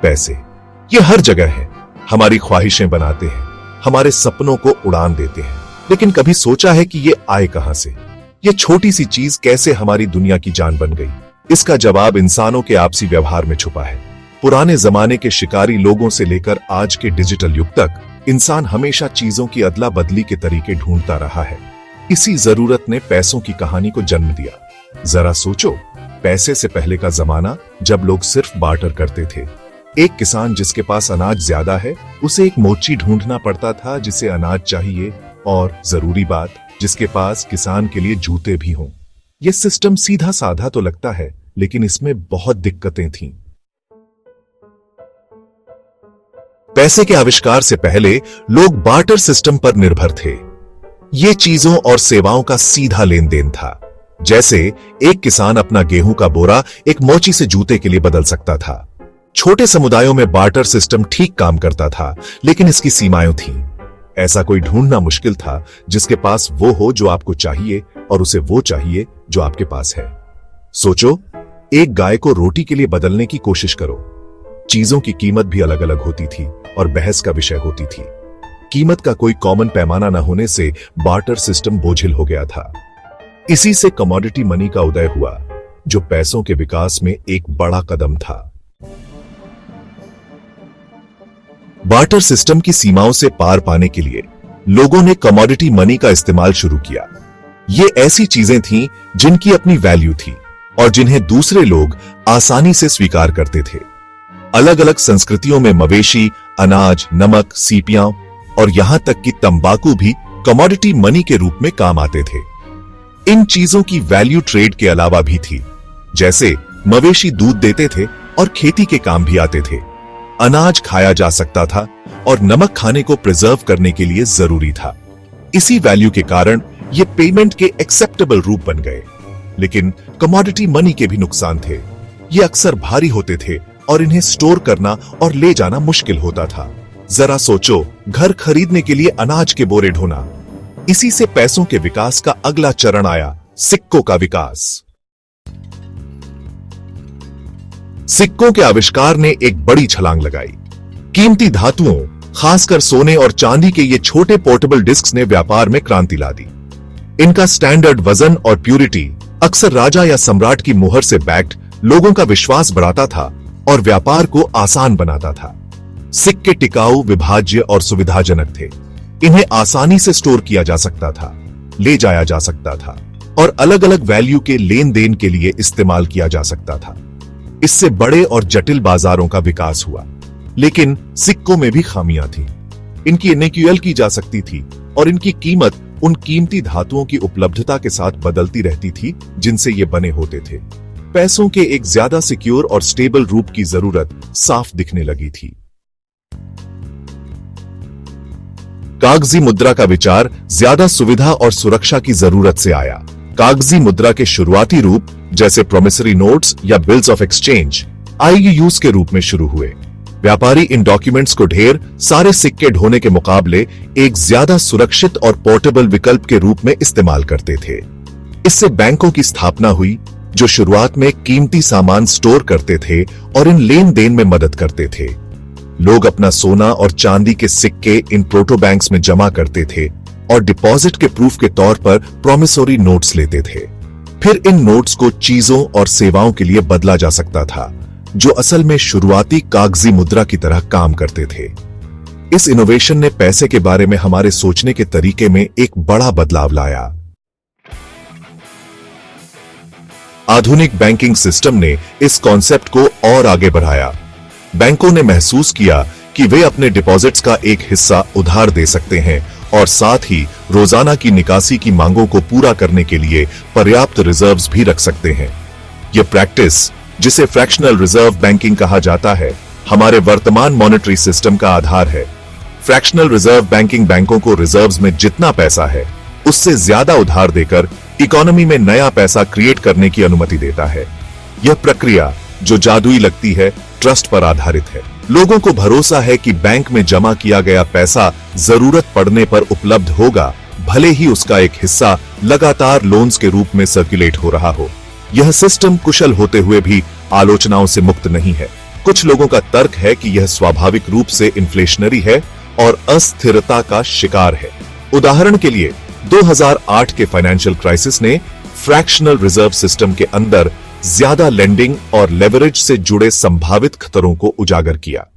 पैसे ये हर जगह है, हमारी ख्वाहिशें बनाते हैं, हमारे सपनों को उड़ान देते हैं। लेकिन कभी सोचा है कि ये आए कहां से? ये छोटी सी चीज कैसे हमारी दुनिया की जान बन गई? इसका जवाब इंसानों के आपसी व्यवहार में छुपा है। पुराने जमाने के शिकारी लोगों से लेकर आज के डिजिटल युग तक इंसान हमेशा चीजों की अदला बदली के तरीके ढूंढता रहा है। इसी जरूरत ने पैसों की कहानी को जन्म दिया। जरा सोचो, पैसे से पहले का जमाना जब लोग सिर्फ बार्टर करते थे। एक किसान जिसके पास अनाज ज्यादा है, उसे एक मोची ढूंढना पड़ता था जिसे अनाज चाहिए, और जरूरी बात, जिसके पास किसान के लिए जूते भी हों। यह सिस्टम सीधा साधा तो लगता है, लेकिन इसमें बहुत दिक्कतें थीं। पैसे के आविष्कार से पहले लोग बार्टर सिस्टम पर निर्भर थे। ये चीजों और सेवाओं का सीधा लेन देन था। जैसे एक किसान अपना गेहूं का बोरा एक मोची से जूते के लिए बदल सकता था। छोटे समुदायों में बार्टर सिस्टम ठीक काम करता था, लेकिन इसकी सीमाएं थीं। ऐसा कोई ढूंढना मुश्किल था जिसके पास वो हो जो आपको चाहिए और उसे वो चाहिए जो आपके पास है। सोचो, एक गाय को रोटी के लिए बदलने की कोशिश करो। चीजों की कीमत भी अलग अलग होती थी और बहस का विषय होती थी। कीमत का कोई कॉमन पैमाना न होने से बार्टर सिस्टम बोझिल हो गया था। इसी से कमोडिटी मनी का उदय हुआ, जो पैसों के विकास में एक बड़ा कदम था। बार्टर सिस्टम की सीमाओं से पार पाने के लिए लोगों ने कमोडिटी मनी का इस्तेमाल शुरू किया। ये ऐसी चीजें थीं जिनकी अपनी वैल्यू थी और जिन्हें दूसरे लोग आसानी से स्वीकार करते थे। अलग अलग संस्कृतियों में मवेशी, अनाज, नमक, सीपियां और यहां तक कि तंबाकू भी कमोडिटी मनी के रूप में काम आते थे। इन चीजों की वैल्यू ट्रेड के अलावा भी थी। जैसे मवेशी दूध देते थे और खेती के काम भी आते थे। अनाज खाया जा सकता था और नमक खाने को प्रिजर्व करने के लिए जरूरी था। इसी वैल्यू के कारण ये पेमेंट के एक्सेप्टेबल रूप बन गए। लेकिन कमोडिटी मनी के भी नुकसान थे। ये अक्सर भारी होते थे और इन्हें स्टोर करना और ले जाना मुश्किल होता था। जरा सोचो, घर खरीदने के लिए अनाज के बोरे ढोना। इसी से पैसों के विकास का अगला चरण आया, सिक्कों का विकास। सिक्कों के आविष्कार ने एक बड़ी छलांग लगाई। कीमती धातुओं, खासकर सोने और चांदी के ये छोटे पोर्टेबल डिस्क्स ने व्यापार में क्रांति ला दी। इनका स्टैंडर्ड वजन और प्यूरिटी अक्सर राजा या सम्राट की मुहर से बैक्ड लोगों का विश्वास बढ़ाता था और व्यापार को आसान बनाता था। सिक्के टिकाऊ, विभाज्य और सुविधाजनक थे। इन्हें आसानी से स्टोर किया जा सकता था, ले जाया जा सकता था और अलग अलग वैल्यू के लेन देन के लिए इस्तेमाल किया जा सकता था। इससे बड़े और जटिल बाजारों का विकास हुआ। लेकिन सिक्कों में भी खामियां थी। इनकी इनेक्यूएल की जा सकती थी और इनकी कीमत उन कीमती धातुओं की उपलब्धता के साथ बदलती रहती थी जिनसे ये बने होते थे। पैसों के एक ज्यादा सिक्योर और स्टेबल रूप की जरूरत साफ दिखने लगी थी। कागजी मुद्रा का विचार ज्यादा सुविधा और सुरक्षा की जरूरत से आया। कागजी मुद्रा के शुरुआती रूप जैसे प्रोमिसरी नोट्स या बिल्स ऑफ एक्सचेंज IOUs के रूप में शुरू हुए। व्यापारी इन डॉक्यूमेंट्स को ढेर सारे सिक्के ढोने के मुकाबले एक ज्यादा सुरक्षित और पोर्टेबल विकल्प के रूप में इस्तेमाल करते थे। इससे बैंकों की स्थापना हुई, जो शुरुआत में कीमती सामान स्टोर करते थे और इन लेन देन में मदद करते थे। लोग अपना सोना और चांदी के सिक्के इन प्रोटो बैंक्स में जमा करते थे और डिपॉजिट के प्रूफ के तौर पर प्रोमिसरी नोट्स लेते थे। फिर इन नोट्स को चीजों और सेवाओं के लिए बदला जा सकता था, जो असल में शुरुआती कागजी मुद्रा की तरह काम करते थे। इस इनोवेशन ने पैसे के बारे में हमारे सोचने के तरीके में एक बड़ा बदलाव लाया। आधुनिक बैंकिंग सिस्टम ने इस कॉन्सेप्ट को और आगे बढ़ाया। बैंकों ने महसूस किया कि वे अपने डिपॉजिट्स का एक हिस्सा उधार दे सकते हैं और साथ ही रोजाना की निकासी की मांगों को पूरा करने के लिए पर्याप्त रिजर्व्स भी रख सकते हैं। यह प्रैक्टिस, जिसे फ्रैक्शनल रिजर्व बैंकिंग कहा जाता है, हमारे वर्तमान मॉनेटरी सिस्टम का आधार है। फ्रैक्शनल रिजर्व बैंकिंग बैंकों को रिजर्व्स में जितना पैसा है उससे ज्यादा उधार देकर इकोनॉमी में नया पैसा क्रिएट करने की अनुमति देता है। यह प्रक्रिया, जो जादुई लगती है, ट्रस्ट पर आधारित है। लोगों को भरोसा है कि बैंक में जमा किया गया पैसा जरूरत पड़ने पर उपलब्ध होगा, भले ही उसका एक हिस्सा लगातार लोन्स के रूप में सर्कुलेट हो रहा हो। यह सिस्टम कुशल होते हुए भी आलोचनाओं से मुक्त नहीं है। कुछ लोगों का तर्क है कि यह स्वाभाविक रूप से इन्फ्लेशनरी है और अस्थिरता का शिकार है। उदाहरण के लिए 2008 के फाइनेंशियल क्राइसिस ने फ्रैक्शनल रिजर्व सिस्टम के अंदर ज्यादा लेंडिंग और लेवरेज से जुड़े संभावित खतरों को उजागर किया।